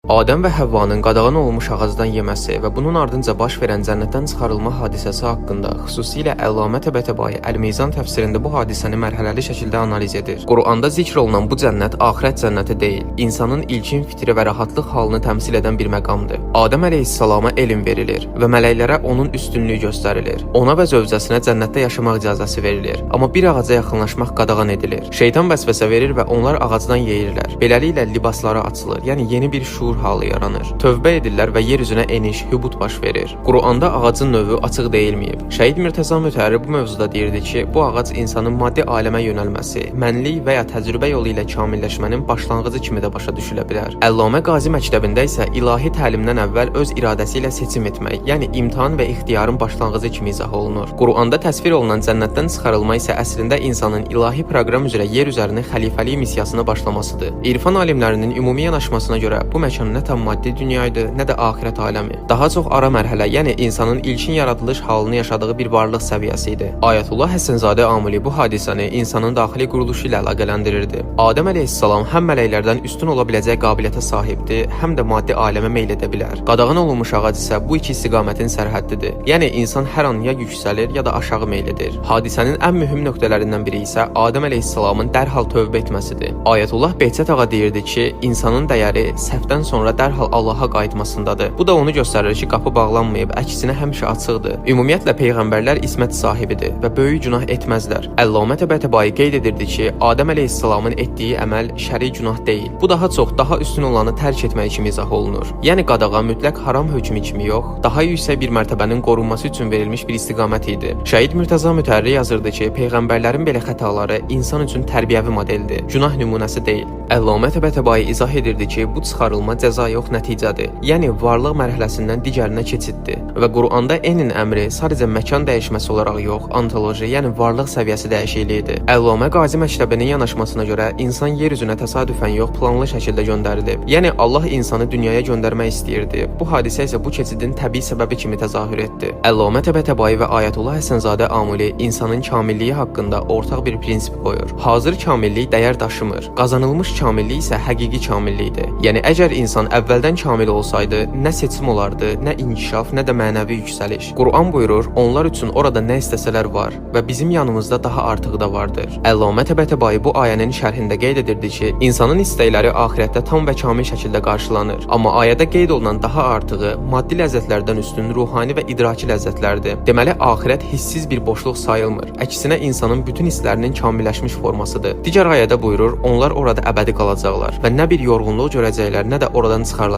Adəm və Həvvanın qadağan olunmuş ağacdan yeməsi və bunun ardınca baş verən cənnətdən çıxarılma hadisəsi haqqında xüsusilə Əllamə Təbətəbai Əl-Mizan təfsirində bu hadisəni mərhələli şəkildə analiz edir. Quranda zikr olunan bu cənnət axirət cənnəti deyil, insanın ilkin fitri və rahatlıq halını təmsil edən bir məqamdır. Adəm əleyhissalama elm verilir və mələklərə onun üstünlüyü göstərilir. Ona və zövcəsinə cənnətdə yaşamaq icazəsi verilir, amma bir ağaca yaxınlaşmaq qadağan edilir. Şeytan vəsvəsə verir və onlar ağacdan yeyirlər. Beləliklə libasları açılır, yəni yeni bir şuur halı yaranır. Tövbə edirlər və yer üzünə eniş, hübut baş verir. Quranda ağacın növü açıq deyilməyib. Şəhid Mürtəza Mütəhərrir bu mövzuda deyirdi ki, bu ağac insanın maddi aləmə yönəlməsi, mənlik və ya təcrübə yolu ilə kamilləşmənin başlanğıcı kimi də başa düşülə bilər. Əllamə Qazi məktəbində isə ilahi təlimdən əvvəl öz iradəsi ilə seçim etmək, yəni imtahan və ixtiyarın başlanğıcı kimi izah olunur. Quranda təsvir olunan cənnətdən çıxarılma isə əslində insanın ilahi proqram üzrə yer üzərində xəlifəlik missiyasına başlamasıdır. İrfan alimlərinin ümumi yanaşmasına görə bu məkan nə tam maddi dünya idi, nə də axirət aləmi. Daha çox ara mərhələ, yəni insanın ilkin yaradılış halını yaşadığı bir varlıq səviyyəsi idi. Ayətullah Həsənzadə Amili bu hadisəni insanın daxili quruluşu ilə əlaqələndirirdi. Adəm əleyhissalam həm mələklərdən üstün ola biləcək qabiliyyətə sahibdir, həm də maddi aləmə meyl edə bilər. Qadağan olunmuş ağac isə bu iki istiqamətin sərhəddidir. Yəni insan hər an ya yüksəlir, ya da aşağı meyl edir. Hadisənin ən mühüm nöqtələrindən biri isə Adəm əleyhissalamın dərhal tövbə etməsidir. Ayətullah Behçət ağa deyirdi ki, insanın dəyəri səhvdən sonra dərhal Allaha qayıtmasındadır. Bu da onu göstərir ki, qapı bağlanmayıb, əksinə həmişə açıqdır. Ümumiyyətlə peyğəmbərlər ismət sahibidir və böyük günah etməzlər. Əllamə Təbətəbai qeyd edirdi ki, Adəm əleyhissalamın etdiyi əməl şəri günah deyil. Bu daha çox daha üstün olanı tərk etmək kimi izah olunur. Yəni qadağa mütləq haram hökmü kimi yox, daha yüksək bir mərtəbənin qorunması üçün verilmiş bir istiqamət idi. Şəhid Mürtəza Mütəhərrir yazırdı ki, peyğəmbərlərin belə xətaları insan üçün tərbiyəvi modeldir, günah nümunəsi deyil. Əllamə Təbətəbai izah edirdi ki, bu çıxarılma cəza yox nəticədir. Yəni varlıq mərhələsindən digərinə keçiddir və Quranda enin əmri sadəcə məkan dəyişməsi olaraq yox, ontoloji, yəni varlıq səviyyəsi dəyişikliyidir. Əllamə Qazi məktəbinin yanaşmasına görə insan yer üzünə təsadüfən yox, planlı şəkildə göndərilib. Yəni Allah insanı dünyaya göndərmək istəyirdi. Bu hadisə isə bu keçidin təbii səbəbi kimi təzahür etdi. Əllamə Təbətəbai və Ayətullah Həsənzadə Amili insanın kamilliyi haqqında ortaq bir prinsip qoyur. Hazır kamillik dəyər daşımır. Qazanılmış kamillik isə həqiqi kamillikdir. Yəni əgər insan əvvəldən kamil olsaydı, nə seçim olardı, nə inkişaf, nə də mənəvi yüksəliş. Quran buyurur, onlar üçün orada nə istəsələr var və bizim yanımızda daha artığı da vardır. Əllamə Təbətəbai bu ayənin şərhində qeyd edirdi ki, insanın istəkləri axirətdə tam və kamil şəkildə qarşılanır. Amma ayədə qeyd olunan daha artığı maddi ləzzətlərdən üstün ruhani və idraki ləzzətlərdir. Deməli, axirət hissiz bir boşluq sayılmır. Əksinə insanın bütün hisslərinin kamilləşmiş formasıdır. Digər ayədə buyurur, onlar orada əbədi qalacaqlar və nə bir yorğunluq görəcəklər, nə də oradan çıxarlar.